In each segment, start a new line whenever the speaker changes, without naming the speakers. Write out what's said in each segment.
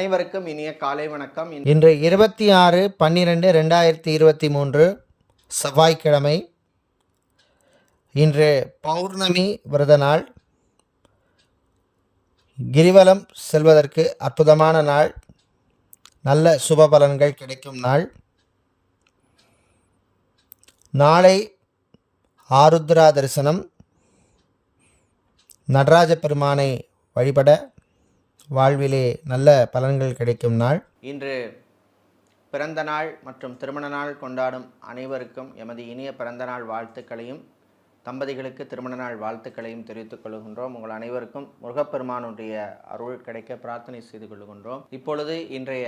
அனைவருக்கும் இனிய காலை வணக்கம்.
இன்று 26/12/2023 செவ்வாய்க்கிழமை. இன்று பௌர்ணமி விரத நாள். கிரிவலம் செல்வதற்கு அற்புதமான நாள். நல்ல சுப பலன்கள் கிடைக்கும் நாள். நாளை ஆருத்ரா தரிசனம். நடராஜ பெருமானை வழிபட வாழ்விலே நல்ல பலன்கள் கிடைக்கும் நாள்.
இன்று பிறந்த நாள் மற்றும் திருமண நாள் கொண்டாடும் அனைவருக்கும் எமது இனிய பிறந்த நாள் வாழ்த்துக்களையும் தம்பதிகளுக்கு திருமண நாள் வாழ்த்துக்களையும் தெரிவித்துக் கொள்கின்றோம். உங்கள் அனைவருக்கும் முருகப்பெருமானுடைய அருள் கிடைக்க பிரார்த்தனை செய்து கொள்கின்றோம். இப்பொழுது இன்றைய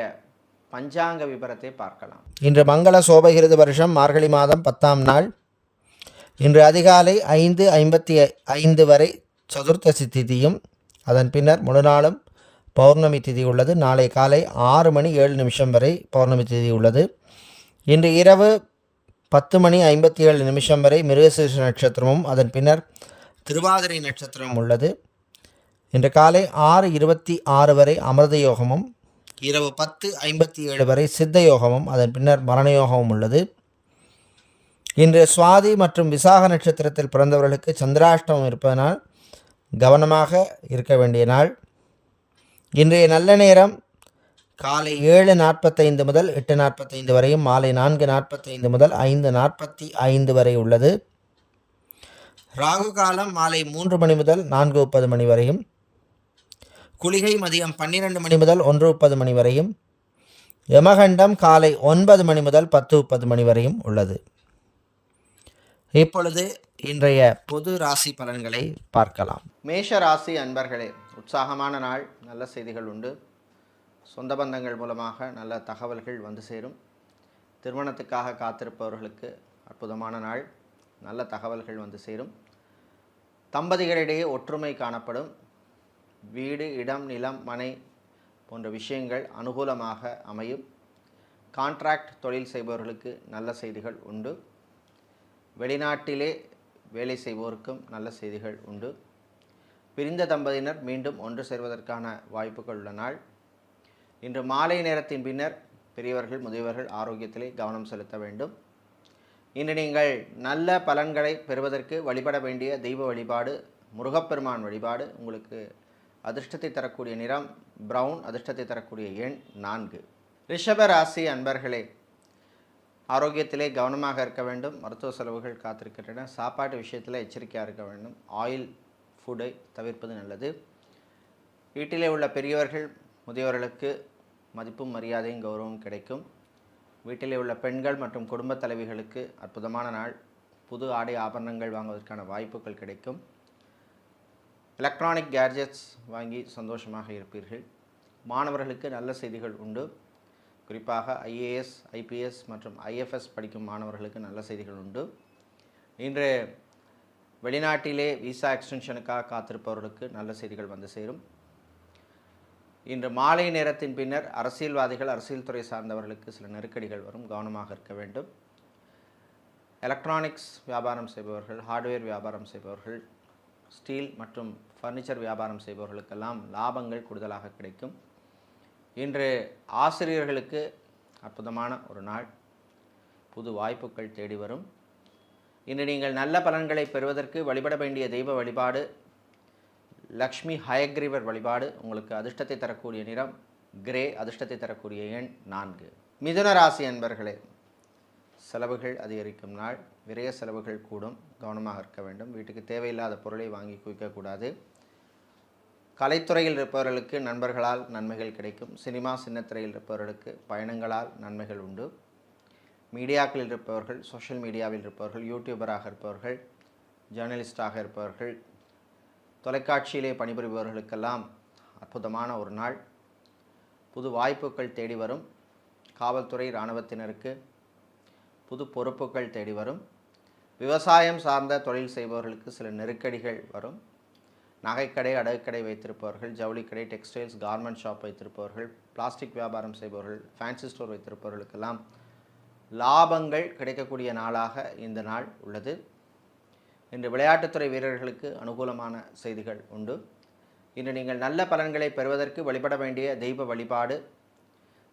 பஞ்சாங்க விபரத்தை பார்க்கலாம்.
இன்று மங்கள சோபகிருத வருஷம் மார்கழி மாதம் 10ஆம் நாள். இன்று அதிகாலை 5:55 வரை சதுர்த்தசி திதியும் அதன் பின்னர் முழு நாளும் பௌர்ணமி திதி உள்ளது. நாளை காலை 6:07 வரை பௌர்ணமி திதி உள்ளது. இன்று இரவு 10:57 வரை மிருகசீரிஷ நட்சத்திரமும் அதன் பின்னர் திருவாதிரை நட்சத்திரமும் உள்ளது. இன்று காலை 6:26 வரை அமிர்த யோகமும் இரவு 10:57 வரை சித்த யோகமும் அதன் பின்னர் மரண யோகமும் உள்ளது. இன்று சுவாதி மற்றும் விசாக நட்சத்திரத்தில் பிறந்தவர்களுக்கு சந்திராஷ்டமம் இருப்பதனால் கவனமாக இருக்க வேண்டிய நாள். இன்றைய நல்ல நேரம் காலை 7:45 முதல் 8:45 வரையும் மாலை 4:45 முதல் 5:45 வரை உள்ளது. ராகு காலம் மாலை 3 மணி முதல் 4:30 மணி வரையும். குளிகை மதியம் 12 மணி முதல் 1:30 மணி வரையும். யமகண்டம் காலை 9 மணி முதல் 10:30 மணி வரையும் உள்ளது. இப்பொழுது இன்றைய பொது ராசி பலன்களை பார்க்கலாம்.
மேஷ ராசி அன்பர்களே, உற்சாகமான நாள். நல்ல செய்திகள் உண்டு. சொந்த பந்தங்கள் மூலமாக நல்ல தகவல்கள் வந்து சேரும். திருமணத்துக்காக காத்திருப்பவர்களுக்கு அற்புதமான நாள். நல்ல தகவல்கள் வந்து சேரும். தம்பதிகளிடையே ஒற்றுமை காணப்படும். வீடு, இடம், நிலம், மனை போன்ற விஷயங்கள் அனுகூலமாக அமையும். கான்ட்ராக்ட் தொழில் செய்பவர்களுக்கு நல்ல செய்திகள் உண்டு. வெளிநாட்டிலே வேலை செய்வோருக்கும் நல்ல செய்திகள் உண்டு. பிரிந்த தம்பதியினர் மீண்டும் ஒன்று சேர்வதற்கான வாய்ப்புகள் உள்ள நாள். இன்று மாலை நேரத்தின் பின்னர் பெரியவர்கள் முதியவர்கள் ஆரோக்கியத்திலே கவனம் செலுத்த வேண்டும். இன்று நீங்கள் நல்ல பலன்களை பெறுவதற்கு வழிபட வேண்டிய தெய்வ வழிபாடு முருகப்பெருமான் வழிபாடு. உங்களுக்கு அதிர்ஷ்டத்தை தரக்கூடிய நிறம் பிரவுன், அதிர்ஷ்டத்தை தரக்கூடிய எண் 4. ரிஷப ராசி அன்பர்களே, ஆரோக்கியத்திலே கவனமாக இருக்க வேண்டும். மருத்துவ செலவுகள் காத்திருக்கின்றன. சாப்பாட்டு விஷயத்தில் எச்சரிக்கையாக இருக்க வேண்டும். ஆயில் ஃபுட்டை தவிர்ப்பது நல்லது. வீட்டிலே உள்ள பெரியவர்கள் முதியவர்களுக்கு மதிப்பும் மரியாதையும் கௌரவம் கிடைக்கும். வீட்டிலே உள்ள பெண்கள் மற்றும் குடும்ப தலைவிகளுக்கு அற்புதமான நாள். புது ஆடை ஆபரணங்கள் வாங்குவதற்கான வாய்ப்புகள் கிடைக்கும். எலக்ட்ரானிக் கேட்ஜெட்ஸ் வாங்கி சந்தோஷமாக இருப்பீர்கள். மாணவர்களுக்கு நல்ல செய்திகள் உண்டு. குறிப்பாக ஐஏஎஸ், ஐபிஎஸ் மற்றும் ஐஎஃப்எஸ் படிக்கும் மாணவர்களுக்கு நல்ல செய்திகள் உண்டு. இன்று வெளிநாட்டிலே விசா எக்ஸ்டென்ஷனுக்காக காத்திருப்பவர்களுக்கு நல்ல செய்திகள் வந்து சேரும். இன்று மாலை நேரத்தின் பின்னர் அரசியல்வாதிகள், அரசியல் துறை சார்ந்தவர்களுக்கு சில நெருக்கடிகள் வரும். கவனமாக இருக்க வேண்டும். எலக்ட்ரானிக்ஸ் வியாபாரம் செய்பவர்கள், ஹார்ட்வேர் வியாபாரம் செய்பவர்கள், ஸ்டீல் மற்றும் ஃபர்னிச்சர் வியாபாரம் செய்பவர்களுக்கெல்லாம் லாபங்கள் கூடுதலாக கிடைக்கும். இன்று ஆசிரியர்களுக்கு அற்புதமான ஒரு நாள். புது வாய்ப்புகள் தேடி வரும். இன்று நீங்கள் நல்ல பலன்களை பெறுவதற்கு வழிபட வேண்டிய தெய்வ வழிபாடு லக்ஷ்மி ஹயக்ரீவர் வழிபாடு. உங்களுக்கு அதிர்ஷ்டத்தை தரக்கூடிய நிறம் கிரே, அதிர்ஷ்டத்தை தரக்கூடிய எண் 4. மிதுன ராசி அன்பர்களே, செலவுகள் அதிகரிக்கும் நாள். விரைய செலவுகள் கூடும். கவனமாக இருக்க வேண்டும். வீட்டுக்கு தேவையில்லாத பொருளை வாங்கி குவிக்கக்கூடாது. கலைத்துறையில் இருப்பவர்களுக்கு நண்பர்களால் நன்மைகள் கிடைக்கும். சினிமா சின்னத்திரையில் இருப்பவர்களுக்கு பயணங்களால் நன்மைகள் உண்டு. மீடியாக்களில் இருப்பவர்கள், சோஷியல் மீடியாவில் இருப்பவர்கள், யூடியூபராக இருப்பவர்கள், ஜேர்னலிஸ்டாக இருப்பவர்கள், தொலைக்காட்சியிலே பணிபுரிபவர்களுக்கெல்லாம் அற்புதமான ஒரு நாள். புது வாய்ப்புகள் தேடி வரும். காவல்துறை இராணுவத்தினருக்கு புது பொறுப்புகள் தேடி வரும். விவசாயம் சார்ந்த தொழில் செய்பவர்களுக்கு சில நெருக்கடிகள் வரும். நகைக்கடை, அடகுக்கடை வைத்திருப்பவர்கள், ஜவுளிக்கடை, டெக்ஸ்டைல்ஸ், கார்மெண்ட் ஷாப் வைத்திருப்பவர்கள், பிளாஸ்டிக் வியாபாரம் செய்பவர்கள், ஃபேன்சி ஸ்டோர் வைத்திருப்பவர்களுக்கெல்லாம் லாபங்கள் கிடைக்கக்கூடிய நாளாக இந்த நாள் உள்ளது. இன்று விளையாட்டுத்துறை வீரர்களுக்கு அனுகூலமான செய்திகள் உண்டு. இன்று நீங்கள் நல்ல பலன்களை பெறுவதற்கு வழிபட வேண்டிய தெய்வ வழிபாடு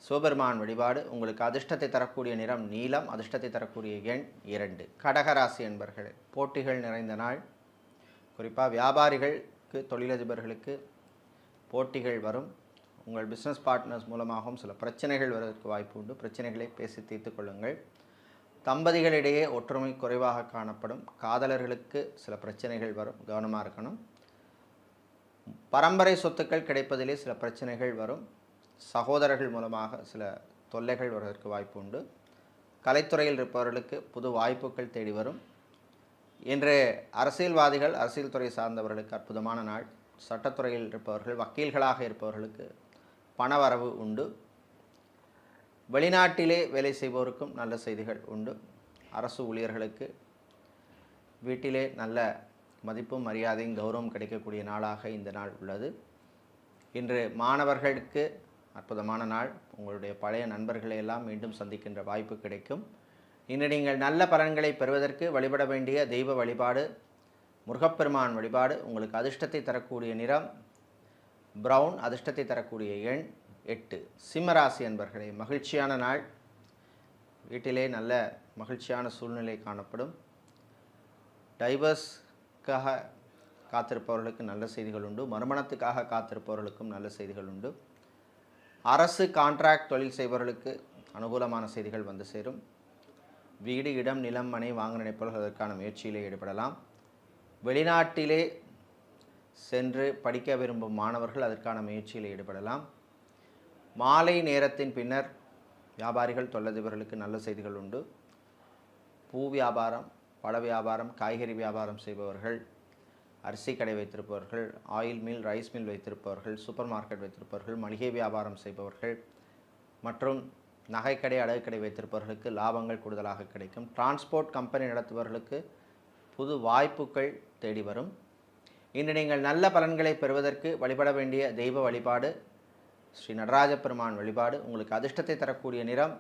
சிவபெருமான் வழிபாடு. உங்களுக்கு அதிர்ஷ்டத்தை தரக்கூடிய நிறம் நீலம், அதிர்ஷ்டத்தை தரக்கூடிய எண் 2. கடகராசி என்பர்களே, போட்டிகள் நிறைந்த நாள். குறிப்பாக வியாபாரிகளுக்கு, தொழிலதிபர்களுக்கு போட்டிகள் வரும். உங்கள் பிஸ்னஸ் பார்ட்னர்ஸ் மூலமாகவும் சில பிரச்சனைகள் வருவதற்கு வாய்ப்பு உண்டு. பிரச்சனைகளை பேசி தீர்த்து கொள்ளுங்கள். தம்பதிகளிடையே ஒற்றுமை குறைவாக காணப்படும். காதலர்களுக்கு சில பிரச்சனைகள் வரும், கவனமாக இருக்கணும். பரம்பரை சொத்துக்கள் கிடைப்பதிலே சில பிரச்சனைகள் வரும். சகோதரர்கள் மூலமாக சில தொல்லைகள் வருவதற்கு வாய்ப்பு உண்டு. கலைத்துறையில் இருப்பவர்களுக்கு புது வாய்ப்புகள் தேடி வரும். இன்று அரசியல்வாதிகள், அரசியல் துறை சார்ந்தவர்களுக்கு அற்புதமான நாள். சட்டத்துறையில் இருப்பவர்கள், வக்கீல்களாக இருப்பவர்களுக்கு பணவரவு உண்டு. வெளிநாட்டிலே வேலை செய்வோருக்கும் நல்ல செய்திகள் உண்டு. அரசு ஊழியர்களுக்கு வீட்டிலே நல்ல மதிப்பும் மரியாதையும் கௌரவம் கிடைக்கக்கூடிய நாளாக இந்த நாள் உள்ளது. இன்று மாணவர்களுக்கு அற்புதமான நாள். உங்களுடைய பழைய நண்பர்களை எல்லாம் மீண்டும் சந்திக்கின்ற வாய்ப்பு கிடைக்கும். இன்று நீங்கள் நல்ல பலன்களை பெறுவதற்கு வழிபட வேண்டிய தெய்வ வழிபாடு முருகப்பெருமான் வழிபாடு. உங்களுக்கு அதிர்ஷ்டத்தை தரக்கூடிய நிறம் பிரவுன், அதிர்ஷ்டத்தை தரக்கூடிய எண் 8. சிம்மராசி என்பர்களே, மகிழ்ச்சியான நாள். வீட்டிலே நல்ல மகிழ்ச்சியான சூழ்நிலை காணப்படும். டைவர்ஸ்க்காக காத்திருப்பவர்களுக்கு நல்ல செய்திகள் உண்டு. மறுமணத்துக்காக காத்திருப்பவர்களுக்கும் நல்ல செய்திகள் உண்டு. அரசு கான்ட்ராக்ட் தொழில் செய்பவர்களுக்கு அனுகூலமான செய்திகள் வந்து சேரும். வீடு, இடம், நிலம், மனை வாங்க நினைப்பவர்கள் அதற்கான முயற்சியிலே ஈடுபடலாம். வெளிநாட்டிலே சென்று படிக்க விரும்பும் மாணவர்கள் அதற்கான முயற்சியில் ஈடுபடலாம். மாலை நேரத்தின் பின்னர் வியாபாரிகள், தொழிலதிபர்களுக்கு நல்ல செய்திகள் உண்டு. பூ வியாபாரம், பழ வியாபாரம், காய்கறி வியாபாரம் செய்பவர்கள், அரிசி கடை வைத்திருப்பவர்கள், ஆயில் மில், ரைஸ் மில் வைத்திருப்பவர்கள், சூப்பர் மார்க்கெட் வைத்திருப்பவர்கள், மளிகை வியாபாரம் செய்பவர்கள் மற்றும் நகைக்கடை, அடகுக்கடை வைத்திருப்பவர்களுக்கு லாபங்கள் கூடுதலாக கிடைக்கும். டிரான்ஸ்போர்ட் கம்பெனி நடத்துபவர்களுக்கு புது வாய்ப்புகள் தேடி வரும். இன்று நீங்கள் நல்ல பலன்களை பெறுவதற்கு வழிபட வேண்டிய தெய்வ வழிபாடு ஸ்ரீ நடராஜ பெருமான் வழிபாடு. உங்களுக்கு அதிர்ஷ்டத்தை தரக்கூடிய நிறம்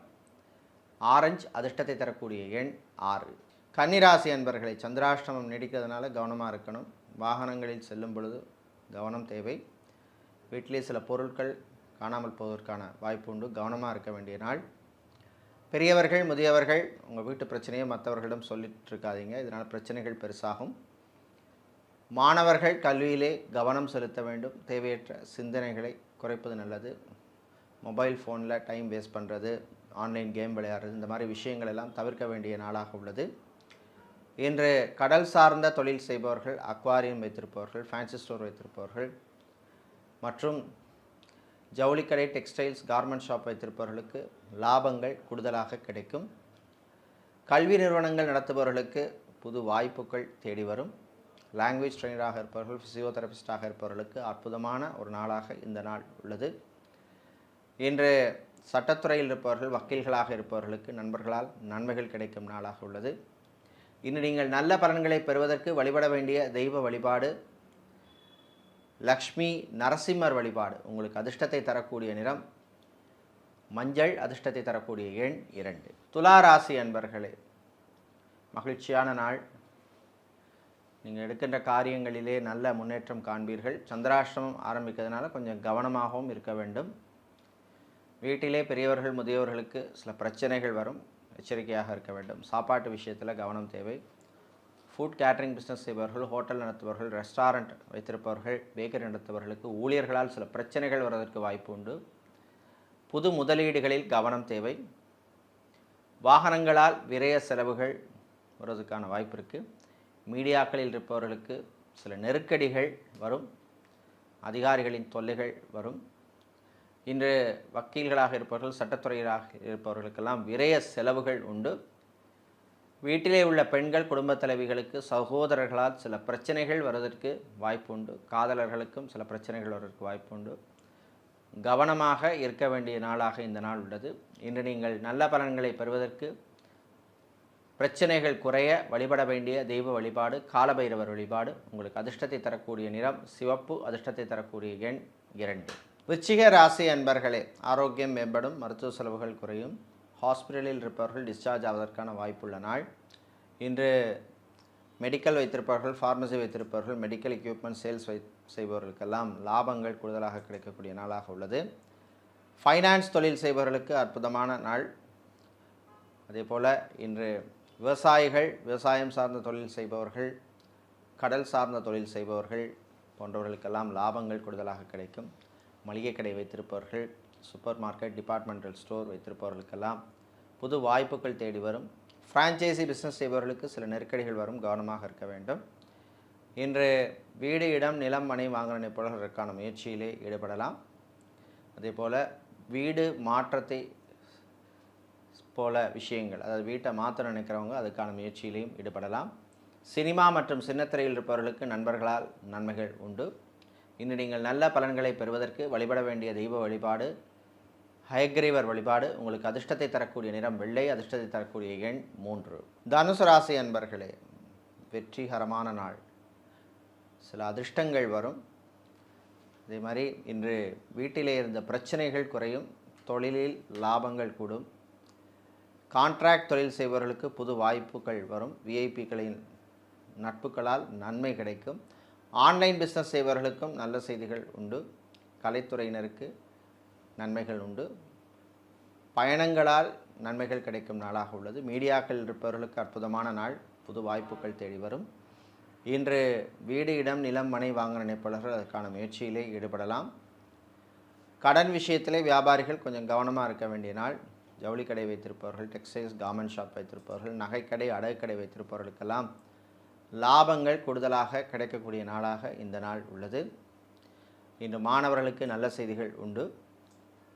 ஆரஞ்சு, அதிர்ஷ்டத்தை தரக்கூடிய எண் 6. கன்னிராசி அன்பர்களை, சந்திராஷ்டமம் நீடிக்கிறதுனால கவனமாக இருக்கணும். வாகனங்களில் செல்லும் பொழுது கவனம் தேவை. வீட்டிலே சில பொருட்கள் காணாமல் போவதற்கான வாய்ப்பு உண்டு. கவனமாக இருக்க வேண்டிய நாள். பெரியவர்கள், முதியவர்கள் உங்கள் வீட்டு பிரச்சனையை மற்றவர்களிடம் சொல்லிட்டு இருக்காதீங்க. இதனால் பிரச்சனைகள் பெருசாகும். மாணவர்கள் கல்வியிலே கவனம் செலுத்த வேண்டும். தேவையற்ற சிந்தனைகளை குறைப்பது நல்லது. மொபைல் ஃபோனில் டைம் வேஸ்ட் பண்ணுறது, ஆன்லைன் கேம் விளையாடுறது, இந்த மாதிரி விஷயங்கள் எல்லாம் தவிர்க்க வேண்டிய நாளாக உள்ளது. இன்று கடல் சார்ந்த தொழில் செய்பவர்கள், அக்வாரியம் வைத்திருப்பவர்கள், ஃபேன்சி ஸ்டோர் வைத்திருப்பவர்கள் மற்றும் ஜவுளிக்கடை, டெக்ஸ்டைல்ஸ், கார்மெண்ட் ஷாப் வைத்திருப்பவர்களுக்கு லாபங்கள் கூடுதலாக கிடைக்கும். கல்வி நிறுவனங்கள் நடத்துபவர்களுக்கு புது வாய்ப்புகள் தேடி வரும். லாங்குவேஜ் ட்ரெயினராக இருப்பவர்கள், ஃபிசியோதெரபிஸ்டாக இருப்பவர்களுக்கு அற்புதமான ஒரு நாளாக இந்த நாள் உள்ளது. இன்று சட்டத்துறையில் இருப்பவர்கள், வக்கீல்களாக இருப்பவர்களுக்கு நண்பர்களால் நன்மைகள் கிடைக்கும் நாளாக உள்ளது. இன்று நீங்கள் நல்ல பலன்களை பெறுவதற்கு வழிபட வேண்டிய தெய்வ வழிபாடு லக்ஷ்மி நரசிம்மர் வழிபாடு. உங்களுக்கு அதிர்ஷ்டத்தை தரக்கூடிய நிறம் மஞ்சள், அதிர்ஷ்டத்தை தரக்கூடிய எண் 2. துலா ராசி அன்பர்களே, மகிழ்ச்சியான நாள். நீங்கள் எடுக்கின்ற காரியங்களிலே நல்ல முன்னேற்றம் காண்பீர்கள். சந்திராஷ்டமம் ஆரம்பிக்கிறதுனால கொஞ்சம் கவனமாகவும் இருக்க வேண்டும். வீட்டிலே பெரியவர்கள், முதியவர்களுக்கு சில பிரச்சனைகள் வரும். எச்சரிக்கையாக இருக்க வேண்டும். சாப்பாட்டு விஷயத்தில் கவனம் தேவை. ஃபுட் கேட்டரிங் பிஸ்னஸ் செய்பவர்கள், ஹோட்டல் நடத்துபவர்கள், ரெஸ்டாரண்ட் வைத்திருப்பவர்கள், பேக்கரி நடத்துபவர்களுக்கு ஊழியர்களால் சில பிரச்சனைகள் வருவதற்கு வாய்ப்பு உண்டு. புது முதலீடுகளில் கவனம் தேவை. வாகனங்களால் விரய செலவுகள் வருவதற்கான வாய்ப்பு இருக்குது. மீடியாக்களில் இருப்பவர்களுக்கு சில நெருக்கடிகள் வரும். அதிகாரிகளின் தொல்லைகள் வரும். இன்று வக்கீல்களாக இருப்பவர்கள், சட்டத்துறையாக இருப்பவர்களுக்கெல்லாம் விரய செலவுகள் உண்டு. வீட்டிலே உள்ள பெண்கள், குடும்பத் தலைவிகளுக்கு சகோதரர்களால் சில பிரச்சனைகள் வருவதற்கு வாய்ப்பு உண்டு. காதலர்களுக்கும் சில பிரச்சனைகள் வருவதற்கு வாய்ப்பு உண்டு. கவனமாக இருக்க வேண்டிய நாளாக இந்த நாள் உள்ளது. இன்று நீங்கள் நல்ல பலன்களை பெறுவதற்கு, பிரச்சனைகள் குறைய வழிபட வேண்டிய தெய்வ வழிபாடு காலபைரவர் வழிபாடு. உங்களுக்கு அதிர்ஷ்டத்தை தரக்கூடிய நிறம் சிவப்பு, அதிர்ஷ்டத்தை தரக்கூடிய எண் 2. விருச்சிக ராசி அன்பர்களே, ஆரோக்கியம் மேம்படும், மருத்துவ செலவுகள் குறையும். ஹாஸ்பிட்டலில் இருப்பவர்கள் டிஸ்சார்ஜ் ஆவதற்கான வாய்ப்புள்ள நாள். இன்று மெடிக்கல் வைத்திருப்பவர்கள், ஃபார்மசி வைத்திருப்பவர்கள், மெடிக்கல் எக்யூப்மெண்ட் சேல்ஸ் செய்பவர்களுக்கெல்லாம் லாபங்கள் கூடுதலாக கிடைக்கக்கூடிய நாளாக உள்ளது. ஃபைனான்ஸ் தொழில் செய்பவர்களுக்கு அற்புதமான நாள். அதேபோல் இன்று விவசாயிகள், விவசாயம் சார்ந்த தொழில் செய்பவர்கள், கடல் சார்ந்த தொழில் செய்பவர்கள் போன்றவர்களுக்கெல்லாம் லாபங்கள் கூடுதலாக கிடைக்கும். மளிகை கடை வைத்திருப்பவர்கள், சூப்பர் மார்க்கெட், டிபார்ட்மெண்டல் ஸ்டோர் வைத்திருப்பவர்களுக்கெல்லாம் புது வாய்ப்புகள் தேடி வரும். ஃப்ரான்ச்சைசி பிஸ்னஸ் செய்பவர்களுக்கு சில நெருக்கடிகள் வரும், கவனமாக இருக்க வேண்டும். இன்று வீடு, இடம், நிலம், மனை வாங்க நினைப்பவர்களுக்கான முயற்சியிலே ஈடுபடலாம். அதேபோல் வீடு மாற்றத்தை போல விஷயங்கள், அதாவது வீட்டை மாற்ற நினைக்கிறவங்க அதுக்கான முயற்சியிலையும் ஈடுபடலாம். சினிமா மற்றும் சின்னத்திரையில் இருப்பவர்களுக்கு நண்பர்களால் நன்மைகள் உண்டு. இன்று நீங்கள் நல்ல பலன்களை பெறுவதற்கு வழிபட வேண்டிய தெய்வ வழிபாடு ஹயக்ரீவர் வழிபாடு. உங்களுக்கு அதிர்ஷ்டத்தை தரக்கூடிய நிறம் வெள்ளை, அதிர்ஷ்டத்தை தரக்கூடிய எண் 3. தனுசு ராசி அன்பர்களே, வெற்றிகரமான நாள். சில அதிர்ஷ்டங்கள் வரும். அதே மாதிரி இன்று வீட்டிலே இருந்த பிரச்சனைகள் குறையும், தொழிலில் லாபங்கள் கூடும். கான்ட்ராக்ட் தொழில் செய்பவர்களுக்கு புது வாய்ப்புகள் வரும், விஐபிக்களின் நட்புகளால் நன்மை கிடைக்கும். ஆன்லைன் பிஸ்னஸ் செய்பவர்களுக்கும் நல்ல செய்திகள் உண்டு. கலைத்துறையினருக்கு நன்மைகள் உண்டு. பயணங்களால் நன்மைகள் கிடைக்கும் நாளாக உள்ளது. மீடியாக்கள் இருப்பவர்களுக்கு அற்புதமான நாள், புது வாய்ப்புகள் தேடி வரும். இன்று வீடு, இடம், நிலம், மனை வாங்க நினைப்பவர்கள் அதற்கான முயற்சியிலே ஈடுபடலாம். கடன் விஷயத்திலே வியாபாரிகள் கொஞ்சம் கவனமாக இருக்க வேண்டிய நாள். ஜவுளி கடை வைத்திருப்பவர்கள், டெக்ஸ்டைல்ஸ் கார்மெண்ட் ஷாப் வைத்திருப்பவர்கள், நகைக்கடை, அடகுக்கடை வைத்திருப்பவர்களுக்கெல்லாம் லாபங்கள் கூடுதலாக கிடைக்கக்கூடிய நாளாக இந்த நாள் உள்ளது. இன்று மாணவர்களுக்கு நல்ல செய்திகள் உண்டு.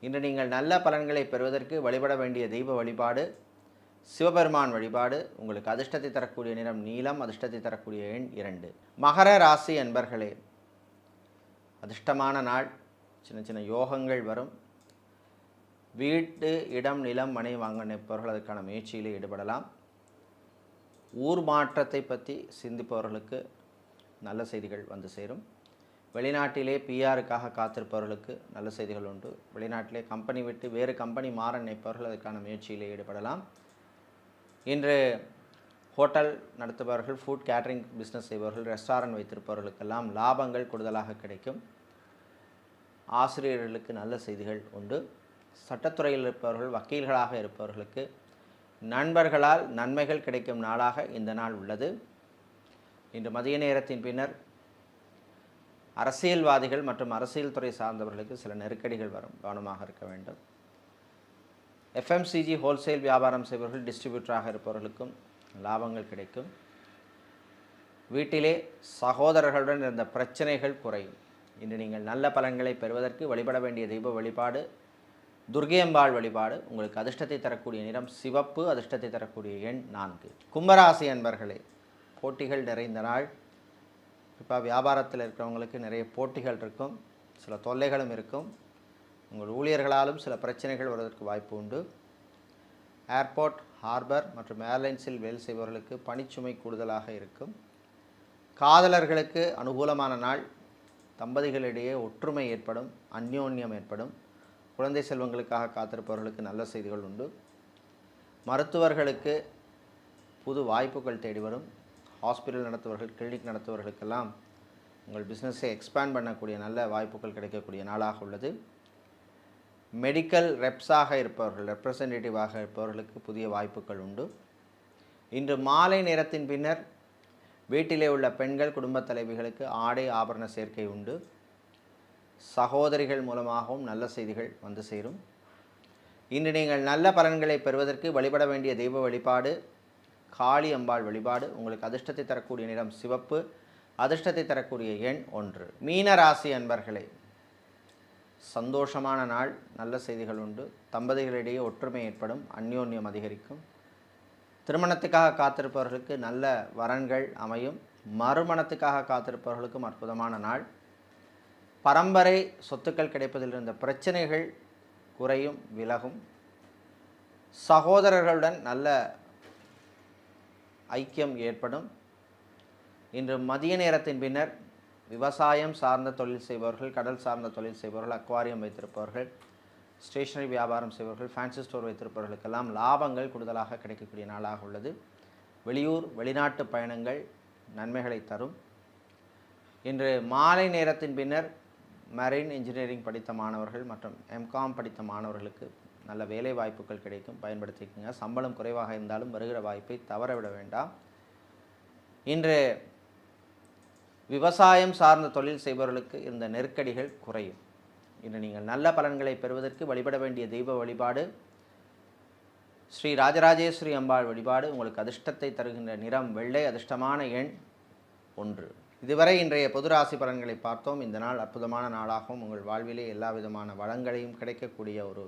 இன்று நீங்கள் நல்ல பலன்களை பெறுவதற்கு வழிபட வேண்டிய தெய்வ வழிபாடு சிவபெருமான் வழிபாடு. உங்களுக்கு அதிர்ஷ்டத்தை தரக்கூடிய நிறம் நீலம், அதிர்ஷ்டத்தை தரக்கூடிய எண் 2. மகர ராசி அன்பர்களே, அதிர்ஷ்டமான நாள். சின்ன சின்ன யோகங்கள் வரும். வீட்டு, இடம், நிலம், மனை வாங்க நினைப்பவர்கள் அதற்கான முயற்சியில் ஈடுபடலாம். ஊர் மாற்றத்தை பற்றி சிந்திப்பவர்களுக்கு நல்ல செய்திகள் வந்து சேரும். வெளிநாட்டிலே பிஆருக்காக காத்திருப்பவர்களுக்கு நல்ல செய்திகள் உண்டு. வெளிநாட்டிலே கம்பெனி விட்டு வேறு கம்பெனி மாற நினைப்பவர்கள் அதற்கான முயற்சியிலே ஈடுபடலாம். இன்று ஹோட்டல் நடத்துபவர்கள், ஃபுட் கேட்டரிங் பிஸ்னஸ் செய்பவர்கள், ரெஸ்டாரண்ட் வைத்திருப்பவர்களுக்கெல்லாம் லாபங்கள் கூடுதலாக கிடைக்கும். ஆசிரியர்களுக்கு நல்ல செய்திகள் உண்டு. சட்டத்துறையில் இருப்பவர்கள், வக்கீல்களாக இருப்பவர்களுக்கு நண்பர்களால் நன்மைகள் கிடைக்கும் நாளாக இந்த நாள் உள்ளது. இன்று மதிய நேரத்தின் பின்னர் அரசியல்வாதிகள் மற்றும் அரசியல் துறை சார்ந்தவர்களுக்கு சில நெருக்கடிகள் வரும், கவனமாக இருக்க வேண்டும். எஃப்எம்சிஜி ஹோல்சேல் வியாபாரம் செய்பவர்கள், டிஸ்ட்ரிபியூட்டராக இருப்பவர்களுக்கும் லாபங்கள் கிடைக்கும். வீட்டிலே சகோதரர்களுடன் இருந்த பிரச்சனைகள் குறையும். இன்று நீங்கள் நல்ல பலன்களை பெறுவதற்கு வழிபட வேண்டிய தெய்வ வழிபாடு துர்க்கையம்பாள் வழிபாடு. உங்களுக்கு அதிர்ஷ்டத்தை தரக்கூடிய நிறம் சிவப்பு, அதிர்ஷ்டத்தை தரக்கூடிய எண் 4. கும்பராசி அன்பர்களே, போட்டிகள் நிறைந்த நாள். இப்போ வியாபாரத்தில் இருக்கிறவங்களுக்கு நிறைய போட்டிகள் இருக்கும், சில தொல்லைகளும் இருக்கும். உங்கள் ஊழியர்களாலும் சில பிரச்சனைகள் வருவதற்கு வாய்ப்பு உண்டு. ஏர்போர்ட், ஹார்பர் மற்றும் ஏர்லைன்ஸில் வேலை செய்பவர்களுக்கு பணிச்சுமை கூடுதலாக இருக்கும். காதலர்களுக்கு அனுகூலமான நாள். தம்பதிகளிடையே ஒற்றுமை ஏற்படும், அந்யோன்யம் ஏற்படும். குழந்தை செல்வங்களுக்காக காத்திருப்பவர்களுக்கு நல்ல செய்திகள் உண்டு. மருத்துவர்களுக்கு புது வாய்ப்புகள் தேடி வரும். ஹாஸ்பிட்டல் நடத்துவர்கள், கிளினிக் நடத்துவர்களுக்கெல்லாம் உங்கள் பிஸ்னஸை எக்ஸ்பேண்ட் பண்ணக்கூடிய நல்ல வாய்ப்புகள் கிடைக்கக்கூடிய நாளாக உள்ளது. மெடிக்கல் ரெப்ஸாக இருப்பவர்கள், ரெப்ரசன்டேட்டிவாக இருப்பவர்களுக்கு புதிய வாய்ப்புகள் உண்டு. இன்று மாலை நேரத்தின் பின்னர் வீட்டிலே உள்ள பெண்கள், குடும்பத் தலைவிகளுக்கு ஆடை ஆபரண சேர்க்கை உண்டு. சகோதரிகள் மூலமாகவும் நல்ல செய்திகள் வந்து சேரும். இன்று நீங்கள் நல்ல பலன்களை பெறுவதற்கு வழிபட வேண்டிய தெய்வ வழிபாடு காளி அம்பாள் வழிபாடு. உங்களுக்கு அதிர்ஷ்டத்தை தரக்கூடிய நிறம் சிவப்பு, அதிர்ஷ்டத்தை தரக்கூடிய எண் 1. மீன ராசி அன்பர்களே, சந்தோஷமான நாள், நல்ல செய்திகள் உண்டு. தம்பதிகளிடையே ஒற்றுமை ஏற்படும், அந்யோன்யம் அதிகரிக்கும். திருமணத்துக்காக காத்திருப்பவர்களுக்கு நல்ல வரன்கள் அமையும். மறுமணத்துக்காக காத்திருப்பவர்களுக்கும் அற்புதமான நாள். பரம்பரை சொத்துக்கள் கிடைப்பதில் இருந்த பிரச்சனைகள் குறையும், விலகும். சகோதரர்களுடன் நல்ல ஐக்கியம் ஏற்படும். இன்று மதிய நேரத்தின் பின்னர் விவசாயம் சார்ந்த தொழில் செய்பவர்கள், கடல் சார்ந்த தொழில் செய்பவர்கள், அக்வாரியம் வைத்திருப்பவர்கள், ஸ்டேஷனரி வியாபாரம் செய்பவர்கள், ஃபேன்சி ஸ்டோர் வைத்திருப்பவர்களுக்கெல்லாம் லாபங்கள் கூடுதலாக கிடைக்கக்கூடிய நாளாக உள்ளது. வெளியூர், வெளிநாட்டு பயணங்கள், நன்மைகளை தரும். இன்று மாலை நேரத்தின் பின்னர் மரைன் இன்ஜினியரிங் படித்த மாணவர்கள் மற்றும் எம்காம் படித்த மாணவர்களுக்கு நல்ல வேலை வாய்ப்புகள் கிடைக்கும், பயன்படுத்திக்கோங்க. சம்பளம் குறைவாக இருந்தாலும் வருகிற வாய்ப்பை தவறவிட வேண்டாம். இன்று விவசாயம் சார்ந்த தொழில் செய்பவர்களுக்கு இருந்த நெருக்கடிகள் குறையும். இன்று நீங்கள் நல்ல பலன்களை பெறுவதற்கு வழிபட வேண்டிய தெய்வ வழிபாடு ஸ்ரீ ராஜராஜேஸ்வரி அம்பாள் வழிபாடு. உங்களுக்கு அதிர்ஷ்டத்தை தருகின்ற நிறம் வெள்ளை, அதிர்ஷ்டமான எண் 1. இதுவரை இன்றைய பொது ராசி பலன்களை பார்த்தோம். இந்த நாள் அற்புதமான நாளாகவும் உங்கள் வாழ்விலே எல்லா விதமான வளங்களையும் கிடைக்கக்கூடிய ஒரு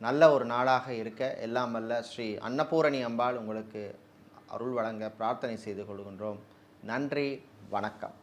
நல்ல ஒரு நாளாக இருக்க எல்லாம் வல்ல ஸ்ரீ அன்னபூரணி அம்பாள் உங்களுக்கு அருள் வழங்க பிரார்த்தனை செய்து கொள்கின்றோம். நன்றி, வணக்கம்.